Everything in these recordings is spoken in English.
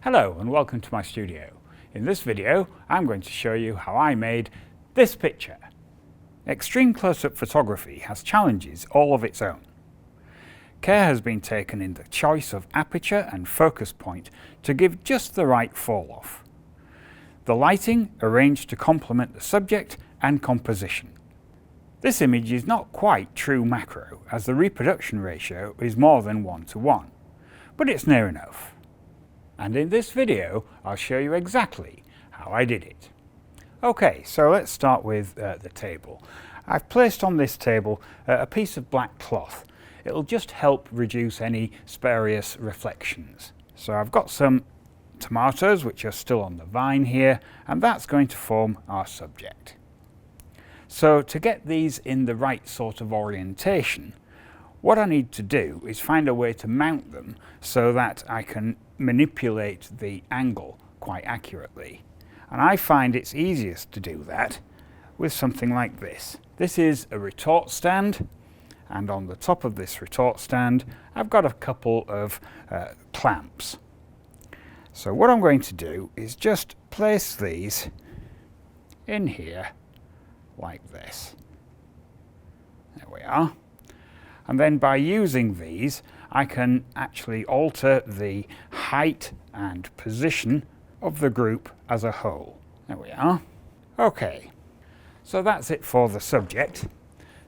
Hello and welcome to my studio. In this video I'm going to show you how I made this picture. Extreme close-up photography has challenges all of its own. Care has been taken in the choice of aperture and focus point to give just the right fall-off. The lighting arranged to complement the subject and composition. This image is not quite true macro as the reproduction ratio is more than 1:1, but it's near enough. And in this video I'll show you exactly how I did it. Okay, so let's start with the table. I've placed on this table a piece of black cloth. It'll just help reduce any spurious reflections. So I've got some tomatoes which are still on the vine here, and that's going to form our subject. So to get these in the right sort of orientation, what I need to do is find a way to mount them so that I can manipulate the angle quite accurately. And I find it's easiest to do that with something like this. This is a retort stand, and on the top of this retort stand I've got a couple of clamps. So what I'm going to do is just place these in here like this. There we are. And then by using these I can actually alter the height and position of the group as a whole. There we are. Okay, so that's it for the subject.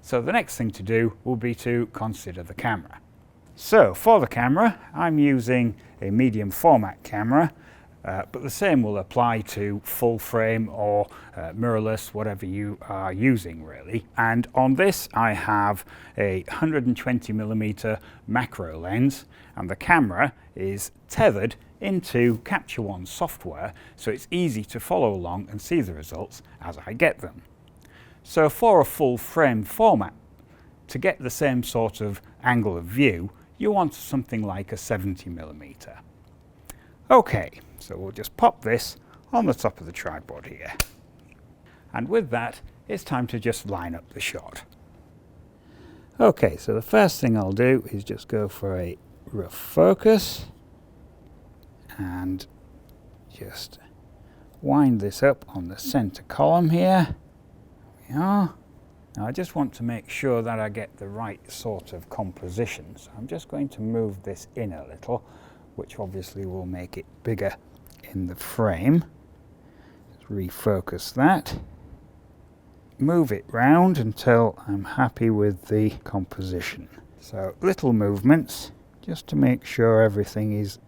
So the next thing to do will be to consider the camera. So for the camera I'm using a medium format camera, but the same will apply to full frame or mirrorless, whatever you are using really. And on this I have a 120mm macro lens, and the camera is tethered into Capture One software, so it's easy to follow along and see the results as I get them. So for a full frame format, to get the same sort of angle of view, you want something like a 70mm. Okay, so we'll just pop this on the top of the tripod here. And with that, it's time to just line up the shot. Okay, so the first thing I'll do is just go for a rough focus and just wind this up on the center column here. There we are. Now I just want to make sure that I get the right sort of composition, so I'm just going to move this in a little, which obviously will make it bigger in the frame. Just refocus that. Move it round until I'm happy with the composition. So little movements just to make sure everything is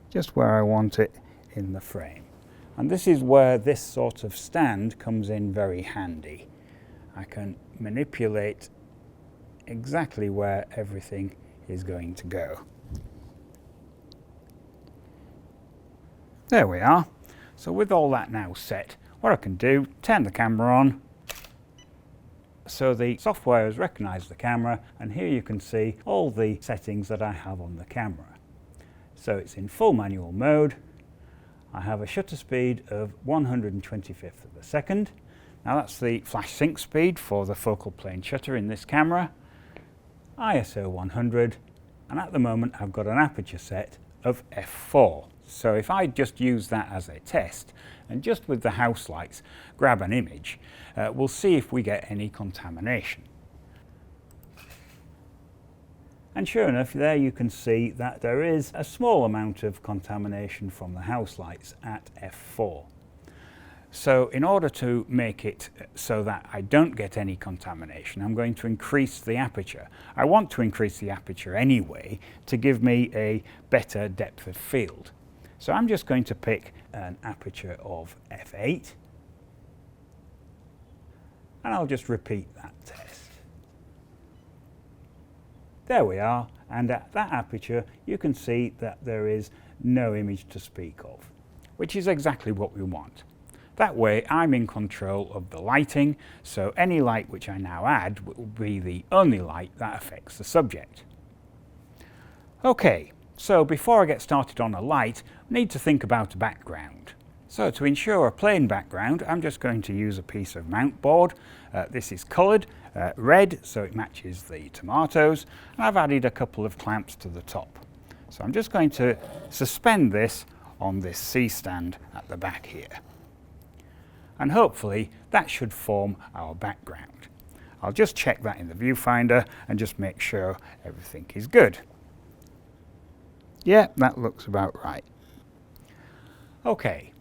just where I want it in the frame. And this is where this sort of stand comes in very handy. I can manipulate exactly where everything is going to go. There we are. So with all that now set, what I can do, turn the camera on. So the software has recognised the camera, and here you can see all the settings that I have on the camera. So it's in full manual mode. I have a shutter speed of 1/125th of a second. Now that's the flash sync speed for the focal plane shutter in this camera. ISO 100, and at the moment I've got an aperture set of f4. So if I just use that as a test, and just with the house lights grab an image, we'll see if we get any contamination. And sure enough, there you can see that there is a small amount of contamination from the house lights at f4. So in order to make it so that I don't get any contamination, I'm going to increase the aperture. I want to increase the aperture anyway to give me a better depth of field. So I'm just going to pick an aperture of f8, and I'll just repeat that test. There we are, and at that aperture you can see that there is no image to speak of, which is exactly what we want. That way I'm in control of the lighting, so any light which I now add will be the only light that affects the subject. Okay, so before I get started on a light, I need to think about a background. So to ensure a plain background, I'm just going to use a piece of mount board. This is coloured red, so it matches the tomatoes, and I've added a couple of clamps to the top. So I'm just going to suspend this on this C-stand at the back here. And hopefully that should form our background. I'll just check that in the viewfinder and just make sure everything is good. Yeah, that looks about right. Okay,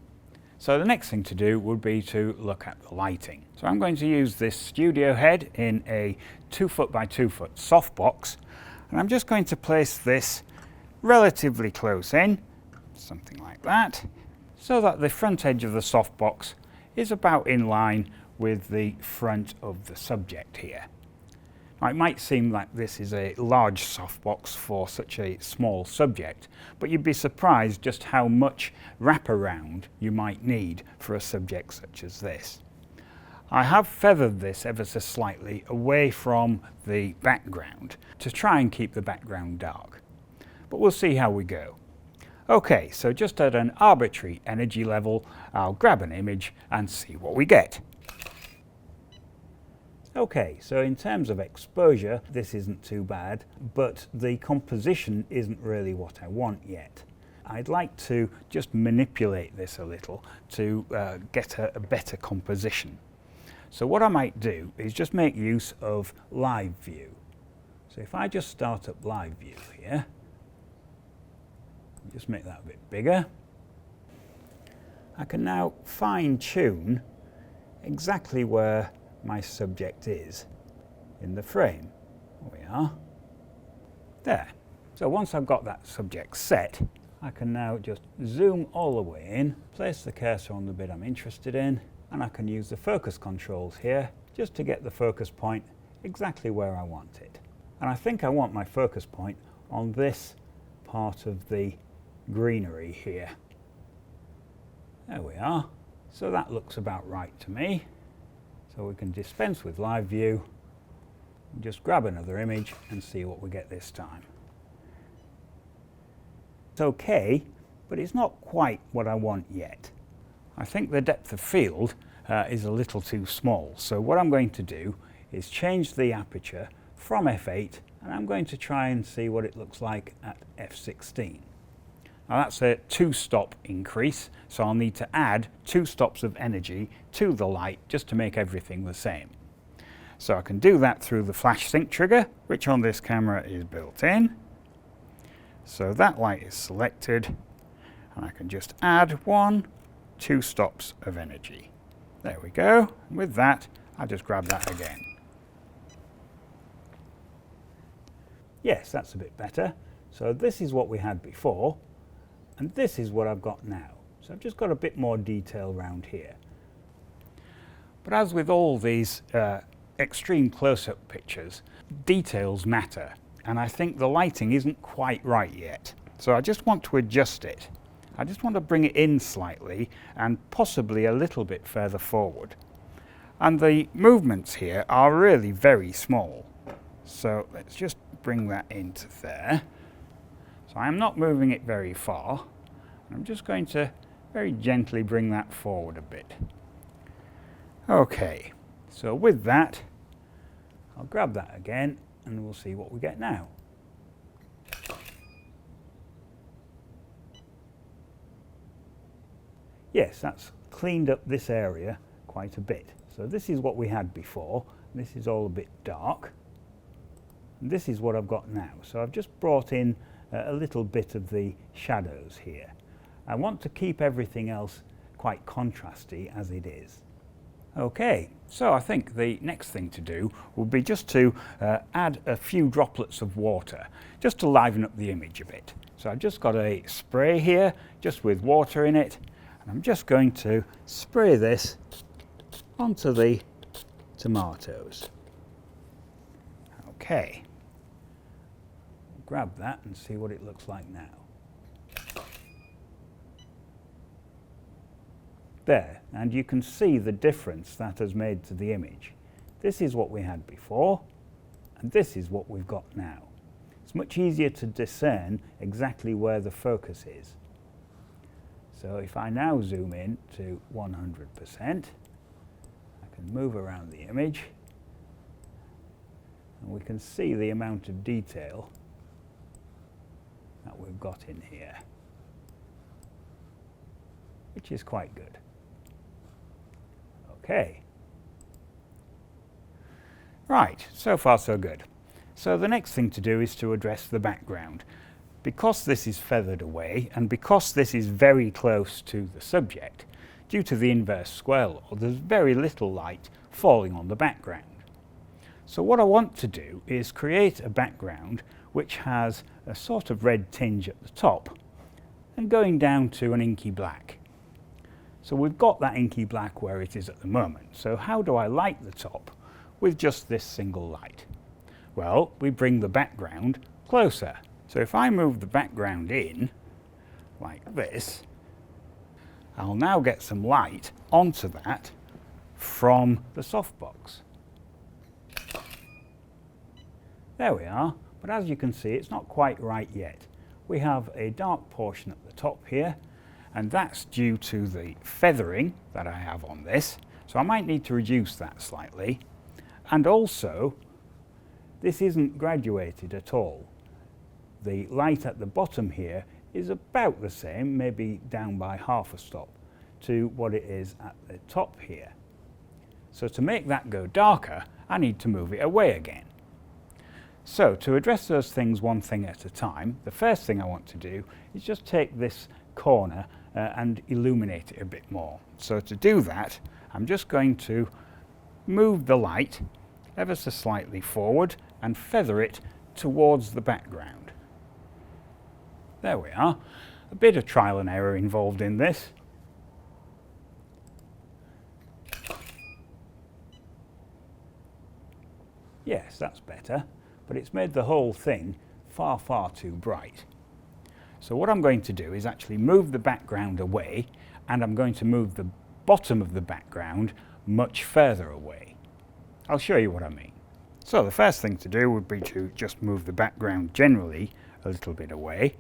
so the next thing to do would be to look at the lighting. So I'm going to use this studio head in a 2 foot by 2 foot softbox, and I'm just going to place this relatively close in, something like that, so that the front edge of the softbox is about in line with the front of the subject here. Now, it might seem like this is a large softbox for such a small subject, but you'd be surprised just how much wraparound you might need for a subject such as this. I have feathered this ever so slightly away from the background to try and keep the background dark, but we'll see how we go. Okay, so just at an arbitrary energy level, I'll grab an image and see what we get. Okay, so in terms of exposure, this isn't too bad, but the composition isn't really what I want yet. I'd like to just manipulate this a little to get a better composition. So what I might do is just make use of live view. So if I just start up live view here, just make that a bit bigger, I can now fine-tune exactly where my subject is in the frame. There we are. There. So once I've got that subject set, I can now just zoom all the way in, place the cursor on the bit I'm interested in, and I can use the focus controls here just to get the focus point exactly where I want it. And I think I want my focus point on this part of the greenery here. There we are. So that looks about right to me. So we can dispense with live view, and just grab another image and see what we get this time. It's okay, but it's not quite what I want yet. I think the depth of field is a little too small, so what I'm going to do is change the aperture from f8, and I'm going to try and see what it looks like at f16. Now that's a 2-stop increase, so I'll need to add 2 stops of energy to the light just to make everything the same. So I can do that through the flash sync trigger, which on this camera is built in. So that light is selected, and I can just add 2 stops of energy. There we go. With that, I'll just grab that again. Yes, that's a bit better. So this is what we had before, and this is what I've got now. So I've just got a bit more detail around here. But as with all these extreme close-up pictures, details matter, and I think the lighting isn't quite right yet. So I just want to adjust it. I just want to bring it in slightly and possibly a little bit further forward. And the movements here are really very small. So let's just bring that into there. So I'm not moving it very far. I'm just going to very gently bring that forward a bit. Okay, so with that, I'll grab that again and we'll see what we get now. Yes, that's cleaned up this area quite a bit. So this is what we had before. This is all a bit dark. And this is what I've got now. So I've just brought in a little bit of the shadows here. I want to keep everything else quite contrasty as it is. Okay, so I think the next thing to do will be just to add a few droplets of water, just to liven up the image a bit. So I've just got a spray here, just with water in it, and I'm just going to spray this onto the tomatoes. Okay, grab that and see what it looks like now. There, and you can see the difference that has made to the image. This is what we had before, and this is what we've got now. It's much easier to discern exactly where the focus is. So if I now zoom in to 100%, I can move around the image, and we can see the amount of detail that we've got in here. which is quite good. Okay. Right, so far so good. So the next thing to do is to address the background. Because this is feathered away, and because this is very close to the subject, due to the inverse square law, there's very little light falling on the background. So what I want to do is create a background which has a sort of red tinge at the top and going down to an inky black. So we've got that inky black where it is at the moment. So how do I light the top with just this single light? Well, we bring the background closer. So if I move the background in like this, I'll now get some light onto that from the softbox. There we are, but as you can see, it's not quite right yet. We have a dark portion at the top here, and that's due to the feathering that I have on this. So I might need to reduce that slightly. And also, this isn't graduated at all. The light at the bottom here is about the same, maybe down by half a stop, to what it is at the top here. So to make that go darker, I need to move it away again. So to address those things one thing at a time, the first thing I want to do is just take this corner and illuminate it a bit more. So to do that, I'm just going to move the light ever so slightly forward and feather it towards the background. There we are. A bit of trial and error involved in this. Yes, that's better, but it's made the whole thing far, far too bright. So what I'm going to do is actually move the background away, and I'm going to move the bottom of the background much further away. I'll show you what I mean. So the first thing to do would be to just move the background generally a little bit away.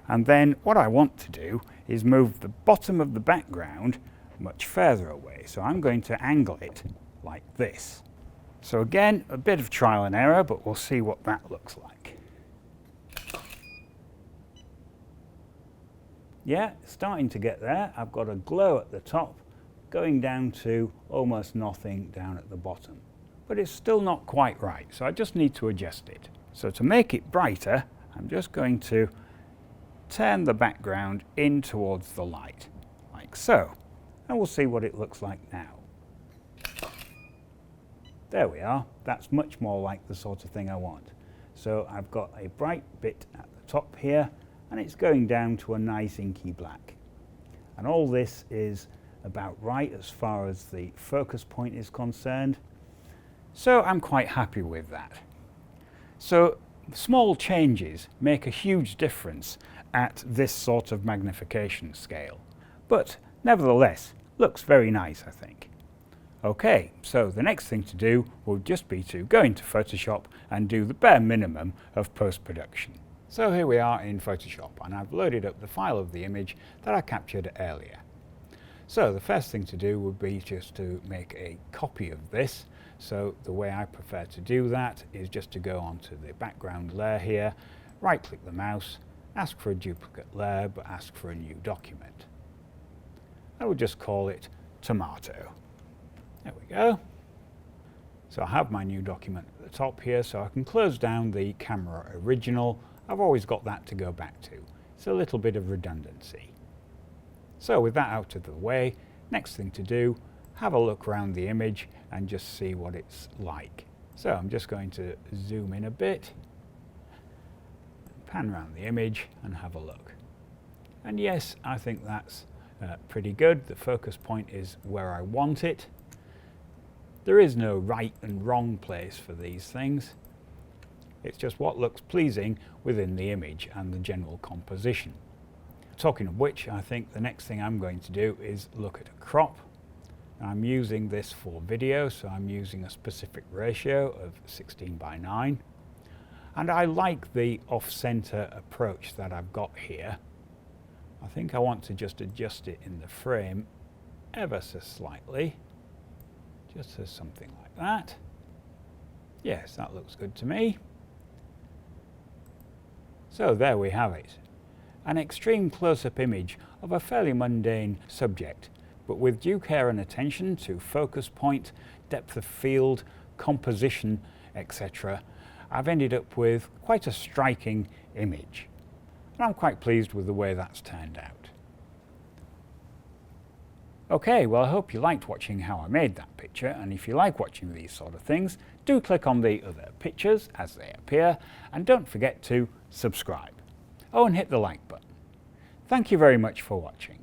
And then what I want to do is move the bottom of the background much further away. So I'm going to angle it like this. So again, a bit of trial and error, but we'll see what that looks like. Yeah, starting to get there. I've got a glow at the top, going down to almost nothing down at the bottom. But it's still not quite right, so I just need to adjust it. So to make it brighter, I'm just going to turn the background in towards the light, like so. And we'll see what it looks like now. There we are. That's much more like the sort of thing I want. So I've got a bright bit at the top here, and it's going down to a nice inky black. And all this is about right as far as the focus point is concerned. So I'm quite happy with that. So small changes make a huge difference at this sort of magnification scale. But nevertheless, looks very nice, I think. Okay, so the next thing to do will just be to go into Photoshop and do the bare minimum of post-production. So here we are in Photoshop, and I've loaded up the file of the image that I captured earlier. So the first thing to do would be just to make a copy of this. So the way I prefer to do that is just to go onto the background layer here, right-click the mouse, ask for a duplicate layer, but ask for a new document. I will just call it Tomato. There we go. So I have my new document at the top here, so I can close down the camera original. I've always got that to go back to. It's a little bit of redundancy. So with that out of the way, next thing to do, have a look around the image and just see what it's like. So I'm just going to zoom in a bit, pan around the image and have a look. And yes, I think that's pretty good. The focus point is where I want it. There is no right and wrong place for these things. It's just what looks pleasing within the image and the general composition. Talking of which, I think the next thing I'm going to do is look at a crop. I'm using this for video, so I'm using a specific ratio of 16:9. And I like the off-center approach that I've got here. I think I want to just adjust it in the frame ever so slightly. Just as something like that. Yes, that looks good to me. So there we have it. an extreme close-up image of a fairly mundane subject, but with due care and attention to focus point, depth of field, composition, etc., I've ended up with quite a striking image. And I'm quite pleased with the way that's turned out. Okay, well, I hope you liked watching how I made that picture, and if you like watching these sort of things, do click on the other pictures as they appear, and don't forget to subscribe. Oh, and hit the like button. Thank you very much for watching.